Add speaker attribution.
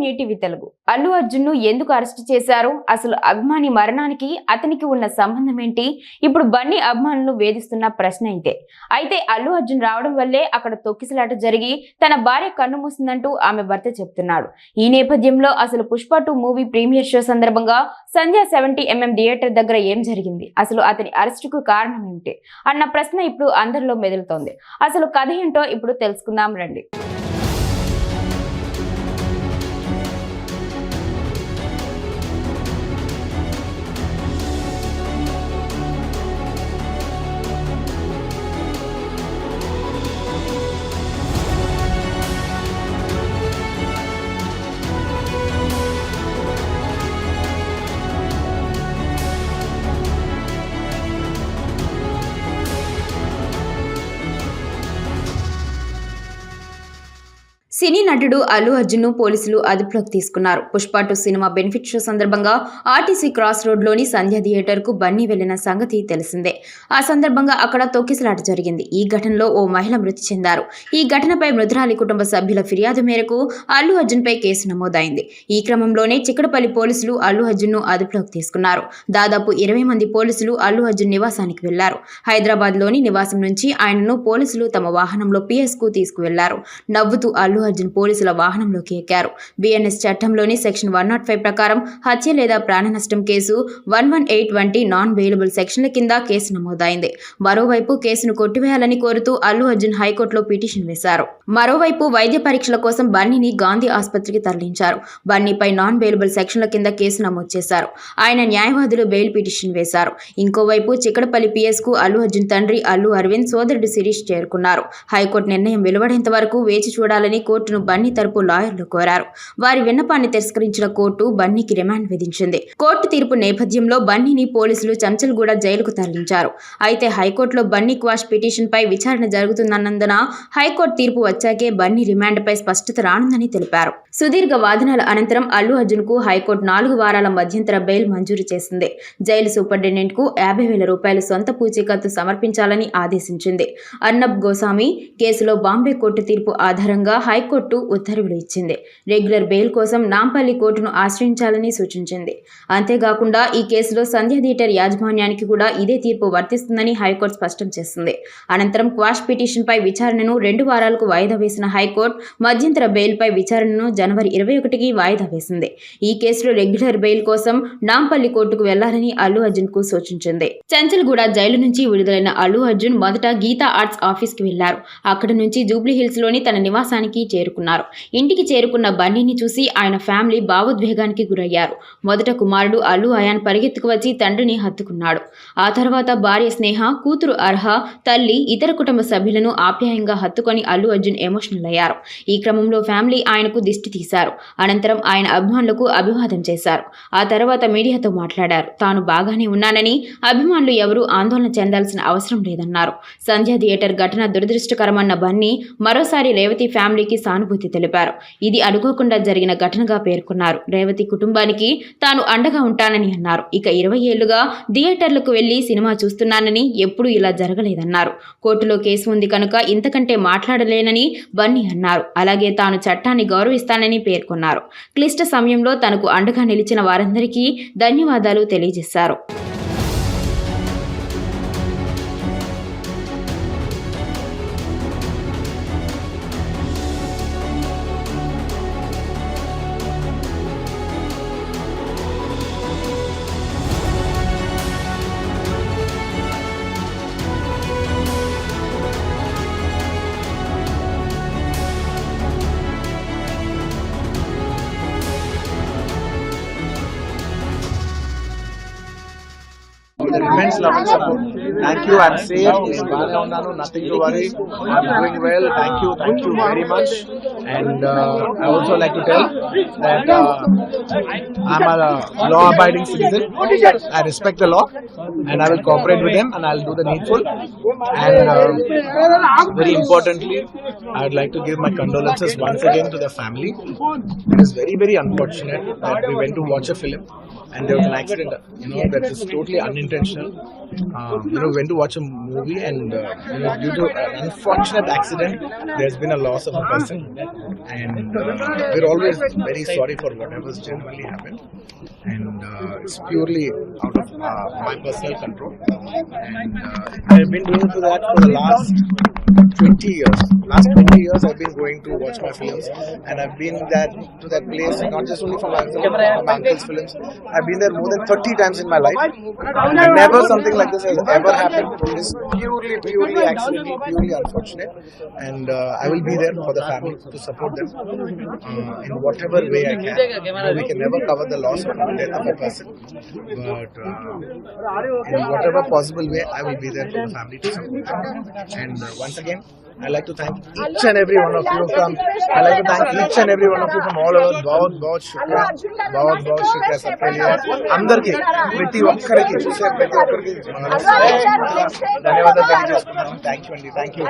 Speaker 1: నీటి తెలుగు అల్లు అర్జున్ ను ఎందుకు అరెస్ట్ చేశారు? అసలు అభిమాని మరణానికి అతనికి ఉన్న సంబంధం ఏంటి? ఇప్పుడు బన్నీ అభిమానులను వేధిస్తున్న ప్రశ్న అయితే అల్లు అర్జున్ రావడం వల్లే అక్కడ తొక్కిసలాట జరిగి తన భార్య కన్ను మూసిందంటూ ఆమె భర్త చెప్తున్నాడు. ఈ నేపథ్యంలో అసలు పుష్ప 2 మూవీ ప్రీమియర్ షో సందర్భంగా సంధ్య 70mm థియేటర్ దగ్గర ఏం జరిగింది? అసలు అతని అరెస్టుకు కారణం ఏమిటి అన్న ప్రశ్న ఇప్పుడు అందరిలో మెదులుతోంది. అసలు కథ ఏంటో ఇప్పుడు తెలుసుకుందాం రండి. సినీ నటుడు అల్లు అర్జున్ ను పోలీసులు అదుపులోకి తీసుకున్నారు. పుష్ప 2 సినిమా బెనిఫిట్ షో సందర్భంగా ఆర్టీసీ క్రాస్ రోడ్ లోని సంధ్య థియేటర్ కు బన్నీ వెళ్లిన సంగతి తెలిసిందే. ఆ సందర్భంగా అక్కడ తొక్కిసలాట జరిగింది. ఈ ఘటనలో ఓ మహిళ మృతి చెందారు. ఈ ఘటనపై మృతురాలి కుటుంబ సభ్యుల ఫిర్యాదు మేరకు అల్లు అర్జున్ పై కేసు నమోదైంది. ఈ క్రమంలోనే చిక్కడపల్లి పోలీసులు అల్లు అర్జున్ ను అదుపులోకి తీసుకున్నారు. దాదాపు 20 మంది పోలీసులు అల్లు అర్జున్ నివాసానికి వెళ్లారు. హైదరాబాద్ లోని నివాసం నుంచి ఆయనను పోలీసులు తమ వాహనంలో PS కు తీసుకువెళ్లారు. నవ్వుతూ అల్లు అర్జున్ పోలీసుల వాహనంలోకి ఎక్కారు. BNS చట్టంలోని సెక్షన్ 105 ప్రకారం హత్య లేదా ప్రాణ నష్టం కేసు, 118 వంటి నాన్ బెయిలబుల్ సెక్షన్ల కింద కేసు నమోదైంది. మరోవైపు కేసును కొట్టివేయాలని కోరుతూ అల్లు అర్జున్ హైకోర్టులో పిటిషన్ వేశారు. మరోవైపు వైద్య పరీక్షల కోసం బన్నీని గాంధీ ఆసుపత్రికి తరలించారు. బన్నీపై నాన్ బెయిలబుల్ సెక్షన్ల కింద కేసు నమోదు చేశారు. ఆయన న్యాయవాదులు బెయిల్ పిటిషన్ వేశారు. ఇంకోవైపు చిక్కడపల్లి PS కు అల్లు అర్జున్ తండ్రి అల్లు అరవింద్, సోదరుడు శిరీష్ చేరుకున్నారు. హైకోర్టు నిర్ణయం వెలువడేంత వరకు వేచి చూడాలని కోర్టును బన్నీ తరపు లాయర్లు కోరారు. వారి విన్నపాన్ని తిరస్కరించిన కోర్టు బన్నీకి రిమాండ్ విధించింది. కోర్టు తీర్పు నేపథ్యంలో బన్నీని పోలీసులు చంచల్గూడ జైలుకు తరలించారు. అయితే హైకోర్టులో బన్నీ క్వాష్ పిటిషన్ పై విచారణ జరుగుతున్నందున హైకోర్టు తీర్పు వచ్చాకే బన్నీ రిమాండ్ పై స్పష్టత రానుందని తెలిపారు. సుదీర్ఘ వాదనల అనంతరం అల్లు అర్జున్ కు హైకోర్టు 4 వారాల మధ్యంతర బెయిల్ మంజూరు చేసింది. జైలు సూపరింటెండెంట్ కు 50,000 రూపాయలు సొంత పూచీకత్తు సమర్పించాలని ఆదేశించింది. అర్నబ్ గోస్వామి కేసులో బాంబే కోర్టు తీర్పు ఆధారంగా హైకోర్టు ఉత్తర్వులు ఇచ్చింది. రెగ్యులర్ బెయిల్ కోసం నాంపల్లి కోర్టును ఆశ్రయించాలని సూచించింది. అంతేకాకుండా ఈ కేసులో సంధ్య థియేటర్ యాజమాన్యానికి కూడా ఇదే తీర్పు వర్తిస్తుందని హైకోర్టు స్పష్టం చేసింది. అనంతరం క్వాష్ పిటిషన్ పై విచారణను 2 వారాలకు వాయిదా వేసిన హైకోర్టు మధ్యంతర బెయిల్ పై విచారణను జనవరి 21కి వాయిదా వేసింది. ఈ కేసులో రెగ్యులర్ బెయిల్ కోసం నాంపల్లి కోర్టుకు వెళ్లాలని అల్లు అర్జున్ కు సూచించింది. చంచల్గూడ జైలు నుంచి విడుదలైన అల్లు అర్జున్ మొదట గీతా ఆర్ట్స్ ఆఫీస్ కి వెళ్లారు. అక్కడ నుంచి జూబ్లీ హిల్స్ లోని తన నివాసానికి చేరుకున్నారు. ఇంటికి చేరుకున్న బన్నీని చూసి ఆయన ఫ్యామిలీ భావోద్వేగానికి గురయ్యారు. మొదట కుమారుడు అల్లు అయాన్ పరిగెత్తుకు వచ్చి తండ్రిని హత్తుకున్నాడు. ఆ తర్వాత భార్య స్నేహ, కూతురు అర్హ, తల్లి, ఇతర కుటుంబ సభ్యులను ఆప్యాయంగా హత్తుకొని అల్లు అర్జున్ ఎమోషనల్ అయ్యారు. ఈ క్రమంలో ఫ్యామిలీ ఆయనకు దిష్టి తీశారు. అనంతరం ఆయన అభిమానులకు అభివాదం చేశారు. ఆ తర్వాత మీడియాతో మాట్లాడారు. తాను బాగానే ఉన్నానని, అభిమానులు ఎవరూ ఆందోళన చెందాల్సిన అవసరం లేదన్నారు. సంధ్య థియేటర్ ఘటన దురదృష్టకరమన్న బన్నీ మరోసారి రేవతి ఫ్యామిలీకి సానుభూతి తెలిపారు. ఇది అనుకోకుండా జరిగిన ఘటనగా పేర్కొన్నారు. రేవతి కుటుంబానికి తాను అండగా ఉంటానని అన్నారు. ఇక 20 ఏళ్లుగా థియేటర్లకు వెళ్లి సినిమా చూస్తున్నానని, ఎప్పుడూ ఇలా జరగలేదన్నారు. కోర్టులో కేసు ఉంది కనుక ఇంతకంటే మాట్లాడలేనని బన్నీ అన్నారు. అలాగే తాను చట్టాన్ని గౌరవిస్తానని పేర్కొన్నారు. క్లిష్ట సమయంలో తనకు అండగా నిలిచిన వారందరికీ ధన్యవాదాలు తెలియజేశారు.
Speaker 2: The immense love and support. Thank you. I'm safe. Nothing to worry. I'm doing well. Thank you very much. And I also like to tell that I'm a law-abiding citizen. I respect the law, and I will cooperate with them, and I'll do the needful. And very importantly, I would like to give my condolences once again to the family. It is very, very unfortunate that we went to watch a film and there was an accident. That is totally unintentional. went to watch a movie and due to an unfortunate accident, there's been a loss of a person, and we're always very sorry for whatever's generally happened, and it's purely out of my personal control, and I've been doing that for the last 20 years. Last 20 years I've been going to watch my films, and I've been to that place not just only for my uncle's films. I've been there more than 30 times in my life, and never something like this has ever happened. It's purely accidental, purely unfortunate, and I will be there for the family to support them in whatever way I can. We can never cover the loss of the death of a person, but in whatever possible way I will be there for the family to support them. And once again, I'd like to thank each and every one of you who come. I'd like to thank each and every one of you from all over. बहुत शुक्रिया सबके लिए. अंदर की प्रति ఒక్కరికి చూసే ప్రతి ఒక్కరికి ధన్యవాదాలు తెలియజేసుకుంటున్నాను. థ్యాంక్ యూ అండి, థ్యాంక్ యూ.